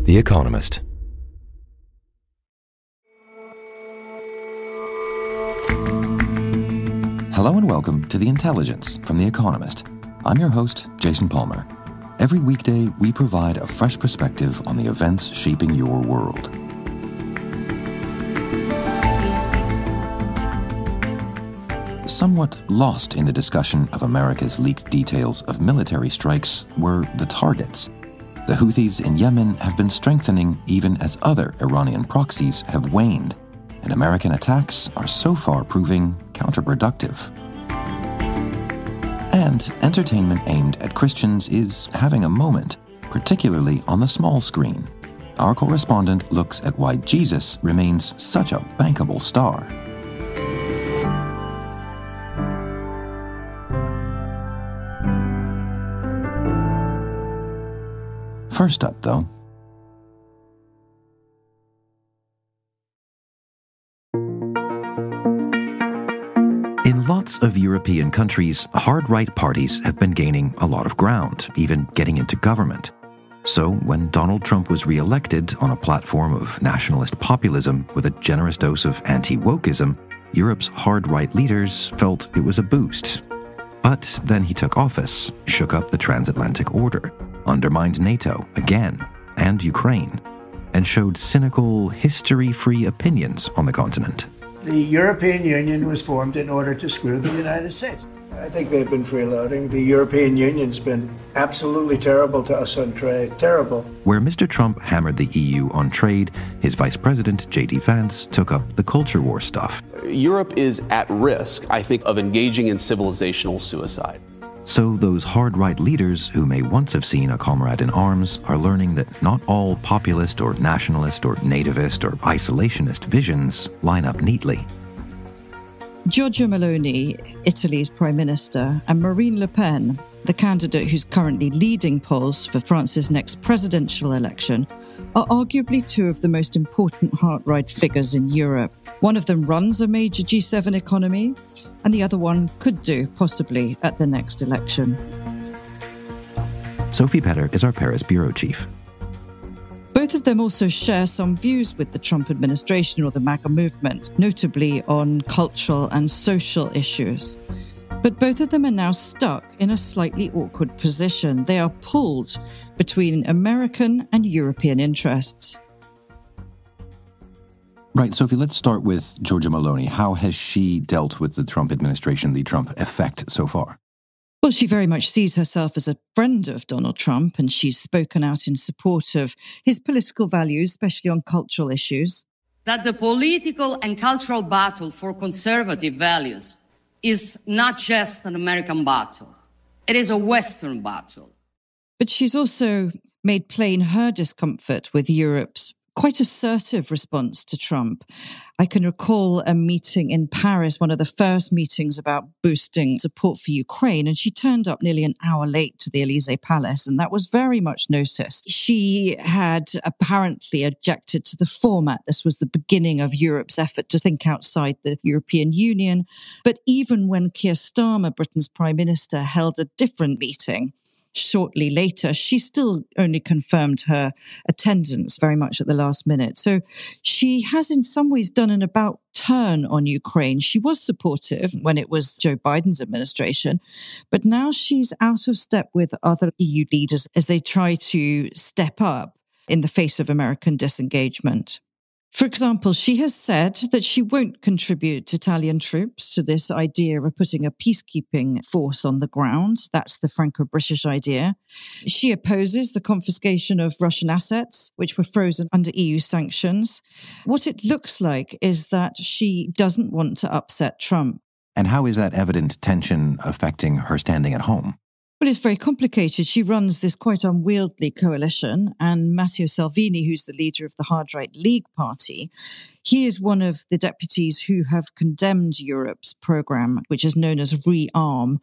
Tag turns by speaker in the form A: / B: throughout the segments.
A: The Economist.
B: Hello and welcome to The Intelligence from The Economist. I'm your host, Jason Palmer. Every weekday, we provide a fresh perspective on the events shaping your world. Somewhat lost in the discussion of America's leaked details of military strikes were the targets. The Houthis in Yemen have been strengthening even as other Iranian proxies have waned, and American attacks are so far proving counterproductive. And entertainment aimed at Christians is having a moment, particularly on the small screen. Our correspondent looks at why Jesus remains such a bankable star. First up, though, in lots of European countries, hard-right parties have been gaining a lot of ground, even getting into government. So when Donald Trump was re-elected on a platform of nationalist populism with a generous dose of anti-wokeism, Europe's hard-right leaders felt it was a boost. But then he took office, shook up the transatlantic order, undermined NATO again, and Ukraine, and showed cynical, history-free opinions on the continent.
C: The European Union was formed in order to screw the United States. I think they've been freeloading. The European Union's been absolutely terrible to us on trade. Terrible.
B: Where Mr. Trump hammered the EU on trade, his Vice President, J.D. Vance, took up the culture war stuff.
D: Europe is at risk, I think, of engaging in civilizational suicide.
B: So those hard-right leaders who may once have seen a comrade in arms are learning that not all populist or nationalist or nativist or isolationist visions line up neatly.
E: Giorgia Meloni, Italy's Prime Minister, and Marine Le Pen, the candidate who's currently leading polls for France's next presidential election, are arguably two of the most important hard-right figures in Europe. One of them runs a major G7 economy, and the other one could do, possibly, at the next election.
B: Sophie Petter is our Paris bureau chief.
E: Both of them also share some views with the Trump administration or the MAGA movement, notably on cultural and social issues. But both of them are now stuck in a slightly awkward position. They are pulled between American and European interests.
B: Right, Sophie, let's start with Giorgia Meloni. How has she dealt with the Trump administration, the Trump effect so far?
E: Well, she very much sees herself as a friend of Donald Trump, and she's spoken out in support of his political values, especially on cultural issues.
F: That the political and cultural battle for conservative values is not just an American battle. It is a Western battle.
E: But she's also made plain her discomfort with Europe's quite assertive response to Trump. I can recall a meeting in Paris, one of the first meetings about boosting support for Ukraine, and she turned up nearly an hour late to the Élysée Palace, and that was very much noticed. She had apparently objected to the format. This was the beginning of Europe's effort to think outside the European Union. But even when Keir Starmer, Britain's Prime Minister, held a different meeting shortly later, she still only confirmed her attendance very much at the last minute. So she has in some ways done an about turn on Ukraine. She was supportive when it was Joe Biden's administration, but now she's out of step with other EU leaders as they try to step up in the face of American disengagement. For example, she has said that she won't contribute Italian troops to this idea of putting a peacekeeping force on the ground. That's the Franco-British idea. She opposes the confiscation of Russian assets, which were frozen under EU sanctions. What it looks like is that she doesn't want to upset Trump.
B: And how is that evident tension affecting her standing at home?
E: Well, it's very complicated. She runs this quite unwieldy coalition, and Matteo Salvini, who's the leader of the hard-right League Party, he is one of the deputies who have condemned Europe's programme, which is known as ReArm,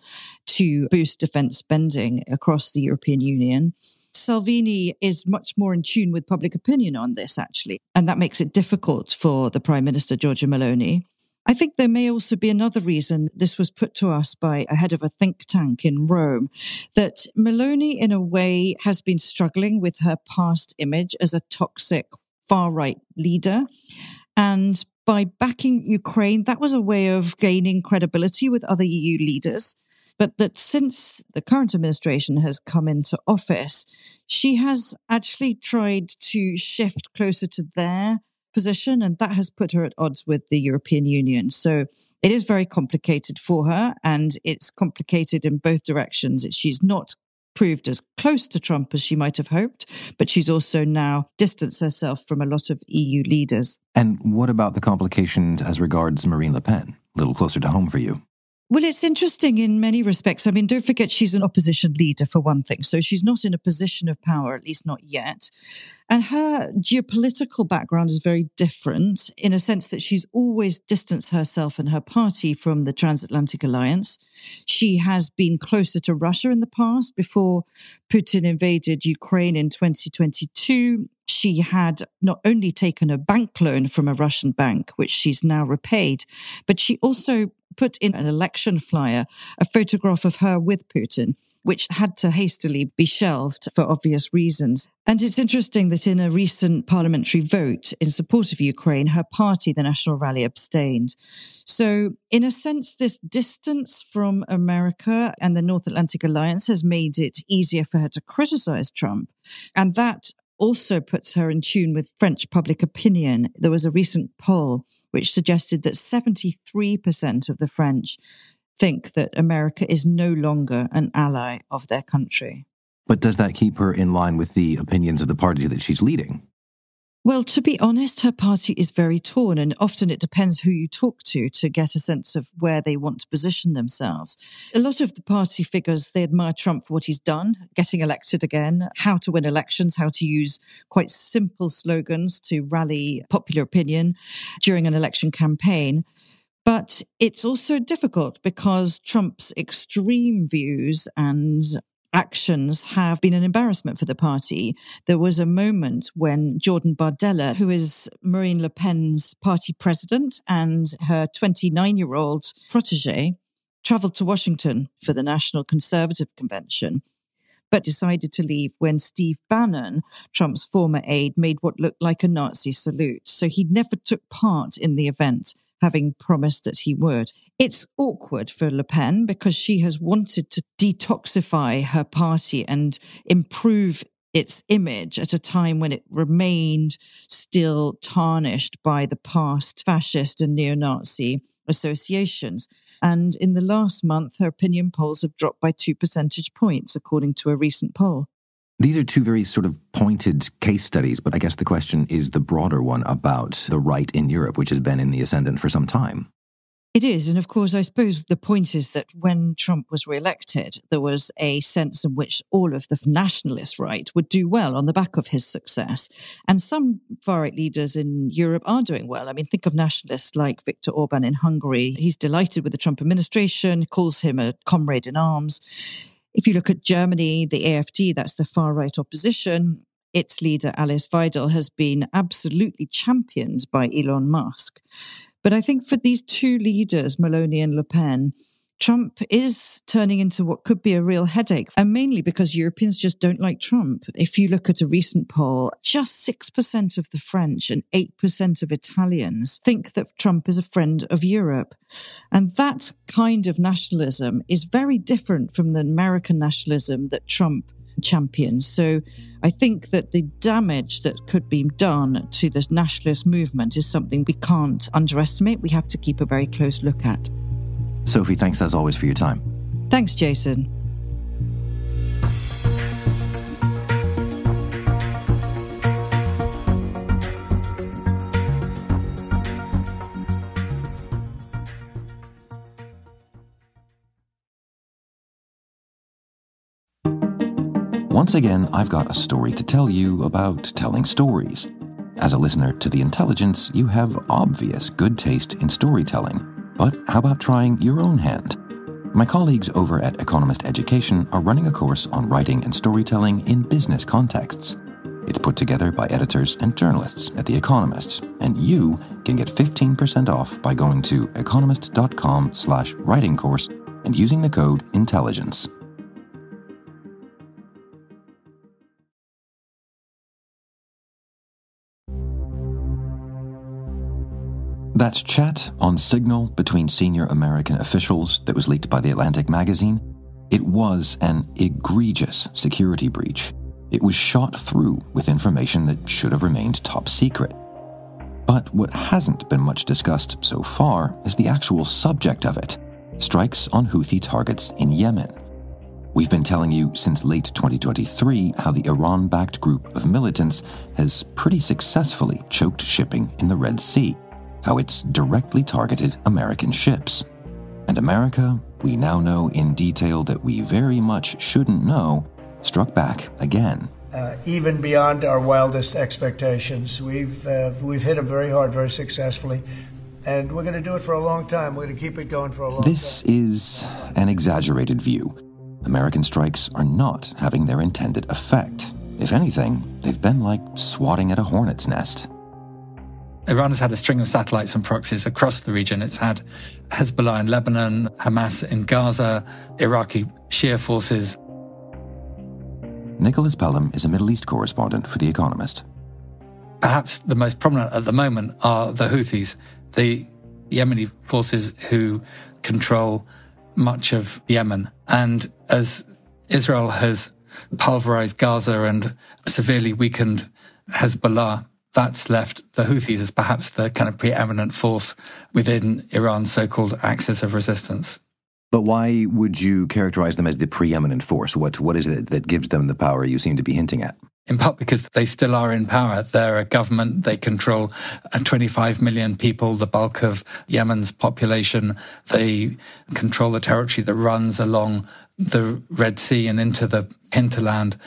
E: to boost defence spending across the European Union. Salvini is much more in tune with public opinion on this, actually, and that makes it difficult for the Prime Minister, Giorgia Meloni. I think there may also be another reason. This was put to us by a head of a think tank in Rome, that Meloni, in a way, has been struggling with her past image as a toxic far-right leader. And by backing Ukraine, that was a way of gaining credibility with other EU leaders. But that since the current administration has come into office, she has actually tried to shift closer to their position, and that has put her at odds with the European Union. So it is very complicated for her, and it's complicated in both directions. She's not proved as close to Trump as she might have hoped, but she's also now distanced herself from a lot of EU leaders.
B: And what about the complications as regards Marine Le Pen? A little closer to home for you.
E: Well, it's interesting in many respects. I mean, don't forget she's an opposition leader, for one thing. So she's not in a position of power, at least not yet. And her geopolitical background is very different in a sense that she's always distanced herself and her party from the transatlantic alliance. She has been closer to Russia in the past. Before Putin invaded Ukraine in 2022, she had not only taken a bank loan from a Russian bank, which she's now repaid, but she also put in an election flyer a photograph of her with Putin, which had to hastily be shelved for obvious reasons. And it's interesting that in a recent parliamentary vote in support of Ukraine, her party, the National Rally, abstained. So in a sense, this distance from America and the North Atlantic Alliance has made it easier for her to criticize Trump. And that also puts her in tune with French public opinion. There was a recent poll which suggested that 73% of the French think that America is no longer an ally of their country.
B: But does that keep her in line with the opinions of the party that she's leading?
E: Well, to be honest, her party is very torn, and often it depends who you talk to get a sense of where they want to position themselves. A lot of the party figures, they admire Trump for what he's done, getting elected again, how to win elections, how to use quite simple slogans to rally popular opinion during an election campaign. But it's also difficult because Trump's extreme views and actions have been an embarrassment for the party. There was a moment when Jordan Bardella, who is Marine Le Pen's party president and her 29-year-old protege, traveled to Washington for the National Conservative Convention, but decided to leave when Steve Bannon, Trump's former aide, made what looked like a Nazi salute. So he never took part in the event, having promised that he would. It's awkward for Le Pen because she has wanted to detoxify her party and improve its image at a time when it remained still tarnished by the past fascist and neo-Nazi associations. And in the last month, her opinion polls have dropped by 2 percentage points, according to a recent poll.
B: These are two very sort of pointed case studies, but I guess the question is the broader one about the right in Europe, which has been in the ascendant for some time.
E: It is. And of course, I suppose the point is that when Trump was re-elected, there was a sense in which all of the nationalist right would do well on the back of his success. And some far-right leaders in Europe are doing well. I mean, think of nationalists like Viktor Orban in Hungary. He's delighted with the Trump administration, calls him a comrade in arms. If you look at Germany, the AfD, that's the far-right opposition, its leader, Alice Weidel, has been absolutely championed by Elon Musk. But I think for these two leaders, Meloni and Le Pen, Trump is turning into what could be a real headache, and mainly because Europeans just don't like Trump. If you look at a recent poll, just 6% of the French and 8% of Italians think that Trump is a friend of Europe. And that kind of nationalism is very different from the American nationalism that Trump champions. So I think that the damage that could be done to the nationalist movement is something we can't underestimate. We have to keep a very close look at.
B: Sophie, thanks as always for your time.
E: Thanks, Jason.
B: Once again, I've got a story to tell you about telling stories. As a listener to The Intelligence, you have obvious good taste in storytelling. But how about trying your own hand? My colleagues over at Economist Education are running a course on writing and storytelling in business contexts. It's put together by editors and journalists at The Economist, and you can get 15% off by going to economist.com/writing course and using the code INTELLIGENCE. That chat on Signal between senior American officials that was leaked by The Atlantic magazine, it was an egregious security breach. It was shot through with information that should have remained top secret. But what hasn't been much discussed so far is the actual subject of it: strikes on Houthi targets in Yemen. We've been telling you since late 2023 how the Iran-backed group of militants has pretty successfully choked shipping in the Red Sea, how it's directly targeted American ships. And America, we now know in detail that we very much shouldn't know, struck back again.
C: Even beyond our wildest expectations. We've hit them very hard, very successfully, and we're going to do it for a long time. We're going to keep it going for a long time.
B: This is an exaggerated view. American strikes are not having their intended effect. If anything, they've been like swatting at a hornet's nest.
A: Iran has had a string of satellites and proxies across the region. It's had Hezbollah in Lebanon, Hamas in Gaza, Iraqi Shia forces.
B: Nicholas Pelham is a Middle East correspondent for The Economist.
A: Perhaps the most prominent at the moment are the Houthis, the Yemeni forces who control much of Yemen. And as Israel has pulverized Gaza and severely weakened Hezbollah, that's left the Houthis as perhaps the kind of preeminent force within Iran's so-called axis of resistance.
B: But why would you characterize them as the preeminent force? What is it that gives them the power you seem to be hinting at?
A: In part because they still are in power. They're a government. They control 25 million people, the bulk of Yemen's population. They control the territory that runs along the Red Sea and into the hinterland.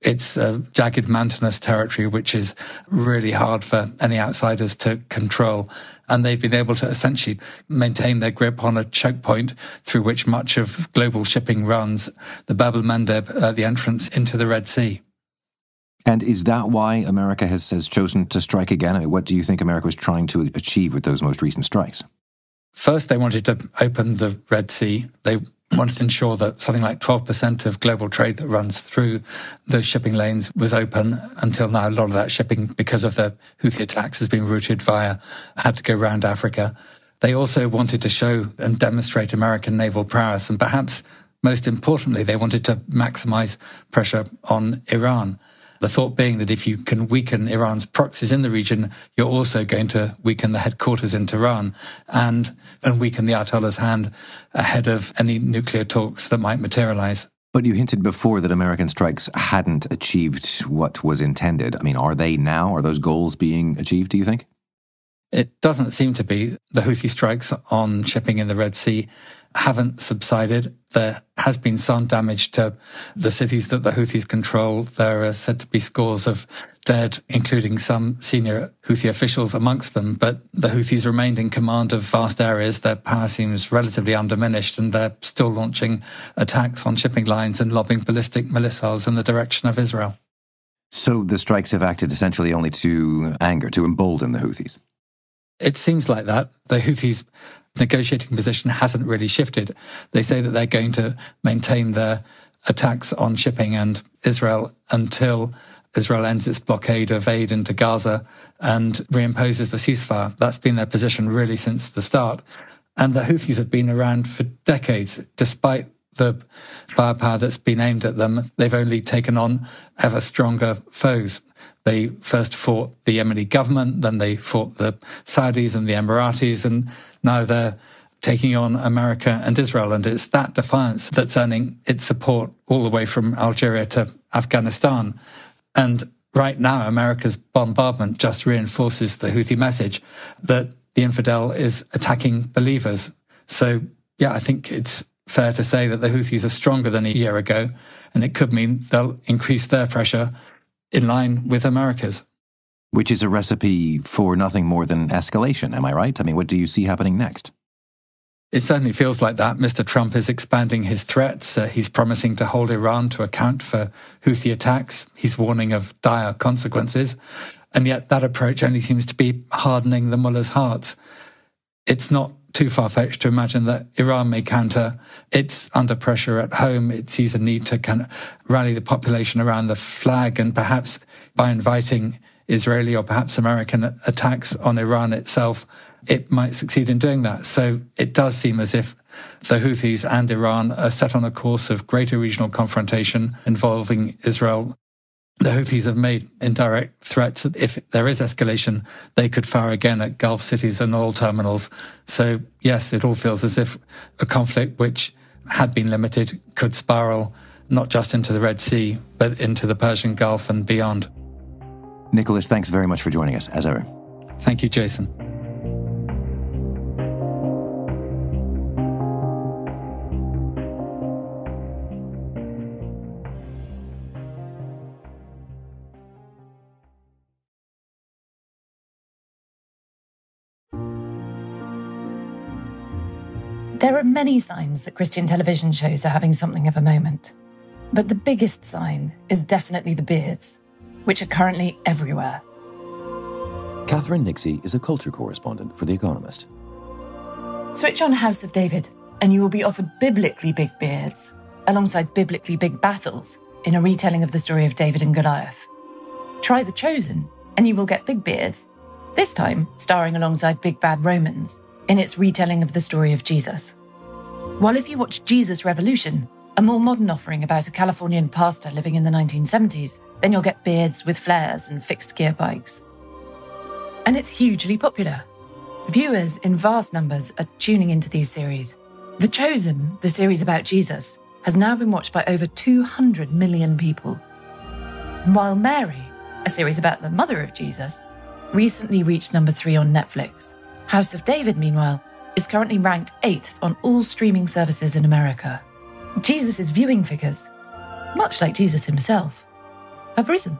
A: It's a jagged mountainous territory, which is really hard for any outsiders to control. And they've been able to essentially maintain their grip on a choke point through which much of global shipping runs, the Bab el-Mandeb, the entrance into the Red Sea.
B: And is that why America has chosen to strike again? I mean, what do you think America was trying to achieve with those most recent strikes?
A: First, they wanted to open the Red Sea. They wanted to ensure that something like 12% of global trade that runs through those shipping lanes was open. Until now, a lot of that shipping, because of the Houthi attacks, has been routed had to go around Africa. They also wanted to show and demonstrate American naval prowess. And perhaps most importantly, they wanted to maximize pressure on Iran. The thought being that if you can weaken Iran's proxies in the region, you're also going to weaken the headquarters in Tehran and weaken the Ayatollah's hand ahead of any nuclear talks that might materialize.
B: But you hinted before that American strikes hadn't achieved what was intended. I mean, are they now? Are those goals being achieved, do you think?
A: It doesn't seem to be. The Houthi strikes on shipping in the Red Sea haven't subsided. There has been some damage to the cities that the Houthis control. There are said to be scores of dead, including some senior Houthi officials amongst them. But the Houthis remained in command of vast areas. Their power seems relatively undiminished, and they're still launching attacks on shipping lines and lobbing ballistic missiles in the direction of Israel.
B: So the strikes have acted essentially only to anger, to embolden the Houthis?
A: It seems like that. The Houthis' negotiating position hasn't really shifted. They say that they're going to maintain their attacks on shipping and Israel until Israel ends its blockade of aid into Gaza and reimposes the ceasefire. That's been their position really since the start. And the Houthis have been around for decades. Despite the firepower that's been aimed at them, they've only taken on ever stronger foes. They first fought the Yemeni government, then they fought the Saudis and the Emiratis, and now they're taking on America and Israel. And it's that defiance that's earning its support all the way from Algeria to Afghanistan. And right now, America's bombardment just reinforces the Houthi message that the infidel is attacking believers. So, yeah, I think it's fair to say that the Houthis are stronger than a year ago, and it could mean they'll increase their pressure in line with America's.
B: Which is a recipe for nothing more than escalation, am I right? I mean, what do you see happening next?
A: It certainly feels like that. Mr. Trump is expanding his threats. He's promising to hold Iran to account for Houthi attacks. He's warning of dire consequences. And yet that approach only seems to be hardening the mullahs' hearts. It's not too far-fetched to imagine that Iran may counter. It's under pressure at home. It sees a need to kind of rally the population around the flag, and perhaps by inviting Israeli or perhaps American attacks on Iran itself, it might succeed in doing that. So it does seem as if the Houthis and Iran are set on a course of greater regional confrontation involving Israel. The Houthis have made indirect threats that if there is escalation, they could fire again at Gulf cities and oil terminals. So yes, it all feels as if a conflict which had been limited could spiral not just into the Red Sea, but into the Persian Gulf and beyond.
B: Nicholas, thanks very much for joining us, as ever.
A: Thank you, Jason.
G: There are many signs that Christian television shows are having something of a moment. But the biggest sign is definitely the beards, which are currently everywhere.
B: Catherine Nixie is a culture correspondent for The Economist.
G: Switch on House of David, and you will be offered biblically big beards, alongside biblically big battles, in a retelling of the story of David and Goliath. Try The Chosen, and you will get big beards, this time starring alongside big bad Romans, in its retelling of the story of Jesus. While if you watch Jesus Revolution, a more modern offering about a Californian pastor living in the 1970s, then you'll get beards with flares and fixed gear bikes. And it's hugely popular. Viewers in vast numbers are tuning into these series. The Chosen, the series about Jesus, has now been watched by over 200 million people. While Mary, a series about the mother of Jesus, recently reached number 3 on Netflix. House of David, meanwhile, is currently ranked 8th on all streaming services in America. Jesus' viewing figures, much like Jesus himself, have risen.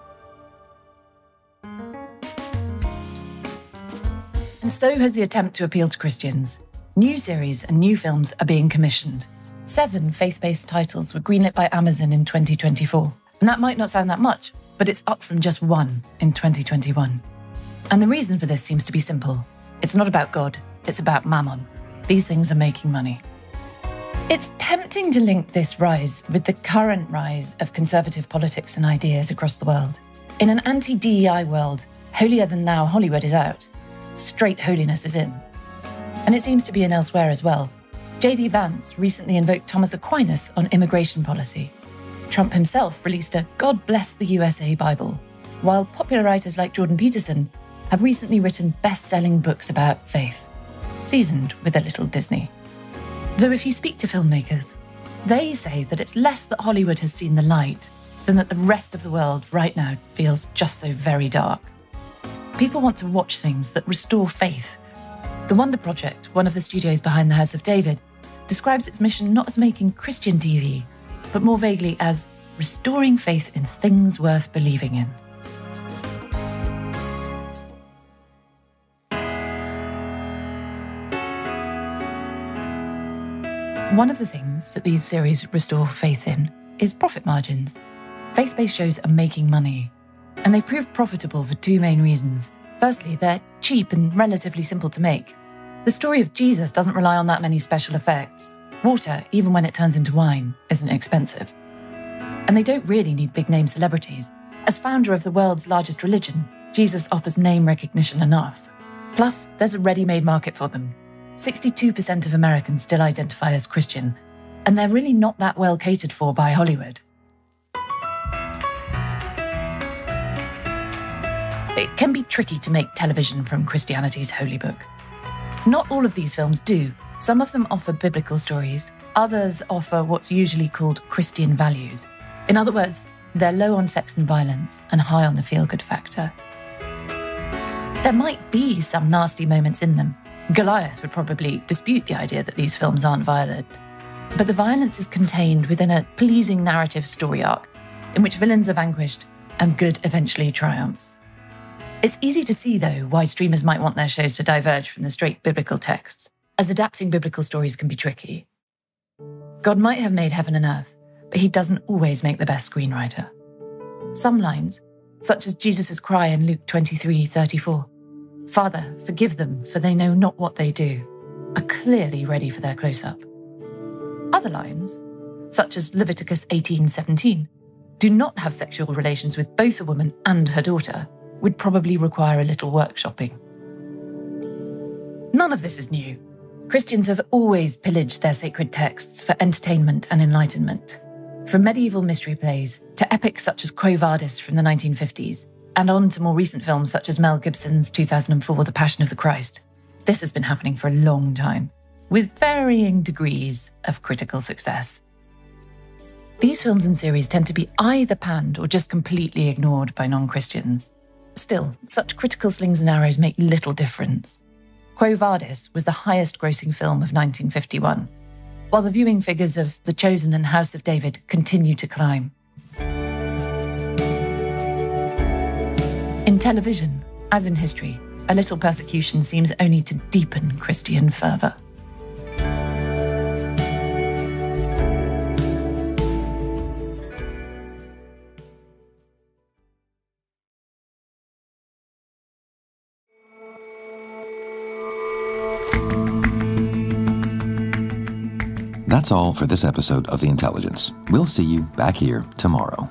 G: And so has the attempt to appeal to Christians. New series and new films are being commissioned. 7 faith-based titles were greenlit by Amazon in 2024. And that might not sound that much, but it's up from just 1 in 2021. And the reason for this seems to be simple. It's not about God, it's about mammon. These things are making money. It's tempting to link this rise with the current rise of conservative politics and ideas across the world. In an anti-DEI world, holier-than-thou Hollywood is out. Straight holiness is in. And it seems to be in elsewhere as well. J.D. Vance recently invoked Thomas Aquinas on immigration policy. Trump himself released a God Bless the USA Bible, while popular writers like Jordan Peterson have recently written best-selling books about faith, seasoned with a little Disney. Though if you speak to filmmakers, they say that it's less that Hollywood has seen the light than that the rest of the world right now feels just so very dark. People want to watch things that restore faith. The Wonder Project, one of the studios behind the House of David, describes its mission not as making Christian TV, but more vaguely as restoring faith in things worth believing in. One of the things that these series restore faith in is profit margins. Faith-based shows are making money, and they've proved profitable for 2 main reasons. Firstly, they're cheap and relatively simple to make. The story of Jesus doesn't rely on that many special effects. Water, even when it turns into wine, isn't expensive. And they don't really need big-name celebrities. As founder of the world's largest religion, Jesus offers name recognition enough. Plus, there's a ready-made market for them. 62% of Americans still identify as Christian, and they're really not that well catered for by Hollywood. It can be tricky to make television from Christianity's holy book. Not all of these films do. Some of them offer biblical stories. Others offer what's usually called Christian values. In other words, they're low on sex and violence and high on the feel-good factor. There might be some nasty moments in them. Goliath would probably dispute the idea that these films aren't violent. But the violence is contained within a pleasing narrative story arc in which villains are vanquished and good eventually triumphs. It's easy to see, though, why streamers might want their shows to diverge from the straight biblical texts. as adapting biblical stories can be tricky. God might have made heaven and earth, but he doesn't always make the best screenwriter. Some lines, such as Jesus' cry in Luke 23:34, "Father, forgive them, for they know not what they do," are clearly ready for their close-up. Other lines, such as Leviticus 18:17, do not have sexual relations with both a woman and her daughter, would probably require a little workshopping. None of this is new. Christians have always pillaged their sacred texts for entertainment and enlightenment. From medieval mystery plays to epics such as Quo Vadis from the 1950s, and on to more recent films such as Mel Gibson's 2004 The Passion of the Christ. This has been happening for a long time, with varying degrees of critical success. These films and series tend to be either panned or just completely ignored by non-Christians. Still, such critical slings and arrows make little difference. Quo Vadis was the highest-grossing film of 1951, while the viewing figures of The Chosen and House of David continue to climb. In television, as in history, a little persecution seems only to deepen Christian fervour.
B: That's all for this episode of The Intelligence. We'll see you back here tomorrow.